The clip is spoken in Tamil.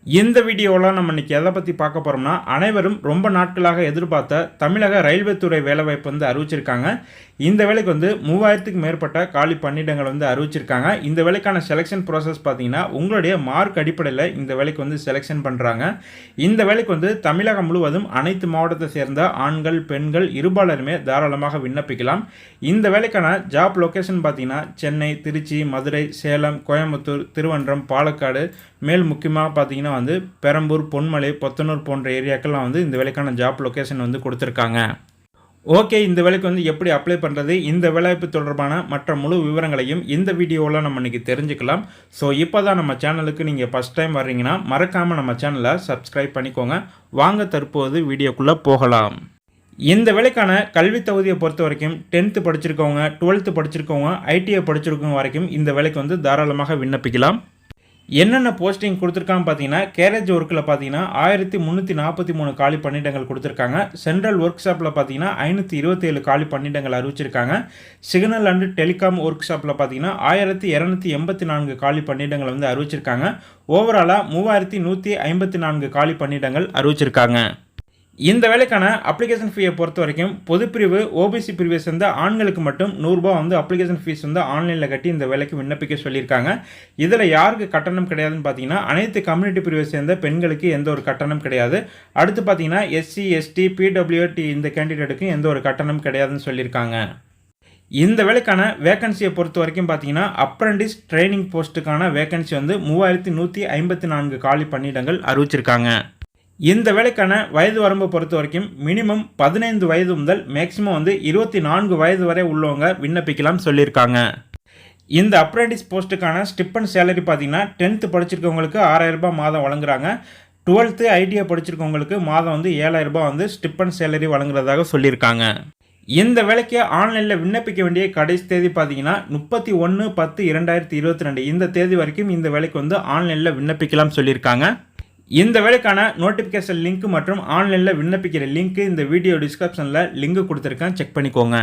இந்த வீடியோவில் நம்ம இன்றைக்கி எதை பற்றி பார்க்க போகிறோம்னா, அனைவரும் ரொம்ப நாட்களாக எதிர்பார்த்த தமிழக ரயில்வே துறை வேலைவாய்ப்பு வந்து அறிவிச்சிருக்காங்க. இந்த வேலைக்கு வந்து 3000க்கு மேற்பட்ட காலி பணியிடங்கள் வந்து அறிவிச்சிருக்காங்க. இந்த வேலைக்கான செலெக்ஷன் ப்ராசஸ் பார்த்தீங்கன்னா, உங்களுடைய மார்க் அடிப்படையில் இந்த வேலைக்கு வந்து செலெக்ஷன் பண்ணுறாங்க. இந்த வேலைக்கு வந்து தமிழகம் முழுவதும் அனைத்து மாவட்டத்தை சேர்ந்த ஆண்கள், பெண்கள் இருபாலருமே தாராளமாக விண்ணப்பிக்கலாம். இந்த வேலைக்கான ஜாப் லொக்கேஷன் பார்த்தீங்கன்னா, சென்னை, திருச்சி, மதுரை, சேலம், கோயம்புத்தூர், திருவன்றம், பாலக்காடு, மேல் முக்கியமாக பார்த்தீங்கன்னா வந்து பெரம்பூர், பொன்மலை, பொத்தனூர் போன்ற ஏரியாக்கெல்லாம் வந்து இந்த வேலைக்கான ஜாப் லொக்கேஷன் வந்து கொடுத்துருக்காங்க. ஓகே, இந்த வேலைக்கு வந்து எப்படி அப்ளை பண்ணுறது, இந்த வேலைவாய்ப்பு தொடர்பான மற்ற முழு விவரங்களையும் இந்த வீடியோவில் நம்ம இன்றைக்கி தெரிஞ்சுக்கலாம். ஸோ இப்போ தான் நம்ம சேனலுக்கு நீங்கள் ஃபஸ்ட் டைம் வர்றீங்கன்னா மறக்காமல் நம்ம சேனலை சப்ஸ்கிரைப் பண்ணிக்கோங்க. வாங்க தற்போது வீடியோக்குள்ளே போகலாம். இந்த வேலைக்கான கல்வி தகுதியை பொறுத்த வரைக்கும் 10th படிச்சிருக்கவங்க, 12th படிச்சிருக்கவங்க, ஐடிஐ படிச்சிருக்கவங்க வரைக்கும் இந்த வேலைக்கு வந்து தாராளமாக விண்ணப்பிக்கலாம். என்னென்ன போஸ்டிங் கொடுத்துருக்காங்க பார்த்தீங்கன்னா, கேரேஜ் ஒர்க்கில் பார்த்தீங்கன்னா 1343 காலி பணியிடங்கள் கொடுத்துருக்காங்க. சென்ட்ரல் ஒர்க் ஷாப்பில் பார்த்தீங்கன்னா 527 காலி பணியிடங்கள் அறிவிச்சிருக்காங்க. சிக்னல் அண்ட் டெலிகாம் ஒர்க் ஷாப்பில் பார்த்தீங்கன்னா 1284 காலி பணியிடங்கள் வந்து அறிவிச்சிருக்காங்க. ஓவராலாக 3154 காலி பணியிடங்கள் அறிவிச்சிருக்காங்க. இந்த வேலைக்கான அப்ளிகேஷன் ஃபீயை பொறுத்த வரைக்கும் பொதுப்பிரிவு, ஓபிசி பிரிவை சேர்ந்த ஆண்களுக்கு மட்டும் ₹100 வந்து அப்ளிகேஷன் ஃபீஸ் வந்து ஆன்லைனில் கட்டி இந்த வேலைக்கு விண்ணப்பிக்க சொல்லியிருக்காங்க. இதில் யாருக்கு கட்டணம் கிடையாதுன்னு பார்த்தீங்கன்னா, அனைத்து கம்யூனிட்டி பிரிவை சேர்ந்த பெண்களுக்கு எந்த ஒரு கட்டணம் கிடையாது. அடுத்து பார்த்தீங்கன்னா எஸ்சி, எஸ்டி, பிடபிள்யூடி இந்த கேண்டிடேட்டுக்கு எந்த ஒரு கட்டணம் கிடையாதுன்னு சொல்லியிருக்காங்க. இந்த வேலைக்கான வேகன்சியை பொறுத்த வரைக்கும் பார்த்தீங்கன்னா, அப்ரண்டிஸ் ட்ரைனிங் போஸ்ட்டுக்கான வேகன்சி வந்து 3154 காலி பணியிடங்கள் அறிவிச்சிருக்காங்க. இந்த வேலைக்கான வயது வரம்பை பொறுத்த வரைக்கும் மினிமம் 15 வயது முதல் மேக்ஸிமம் வந்து 24 வயது வரை உள்ளவங்க விண்ணப்பிக்கலாம் சொல்லியிருக்காங்க. இந்த அப்ரெண்டிஸ் போஸ்ட்டுக்கான ஸ்டிப்பண்ட் சேலரி பார்த்தீங்கன்னா, 10th படிச்சிருக்கவங்களுக்கு ₹6000 மாதம் வழங்குறாங்க. 12th ஐடிஐ படிச்சிருக்கவங்களுக்கு மாதம் வந்து ₹7000 வந்து ஸ்டிப்பண்ட் சேலரி வழங்குறதாக சொல்லியிருக்காங்க. இந்த வேலைக்கு ஆன்லைனில் விண்ணப்பிக்க வேண்டிய கடைசி தேதி பார்த்தீங்கன்னா 31/10/2022 இந்த தேதி வரைக்கும் இந்த வேலைக்கு வந்து ஆன்லைனில் விண்ணப்பிக்கலாம் சொல்லியிருக்காங்க. இந்த வேலைக்கான நோட்டிஃபிகேஷன் லிங்க் மற்றும் ஆன்லைனில் விண்ணப்பிக்கிற லிங்க் இந்த வீடியோ டிஸ்கிரிப்ஷனில் லிங்க் கொடுத்துருக்கேன், செக் பண்ணிக்கோங்க.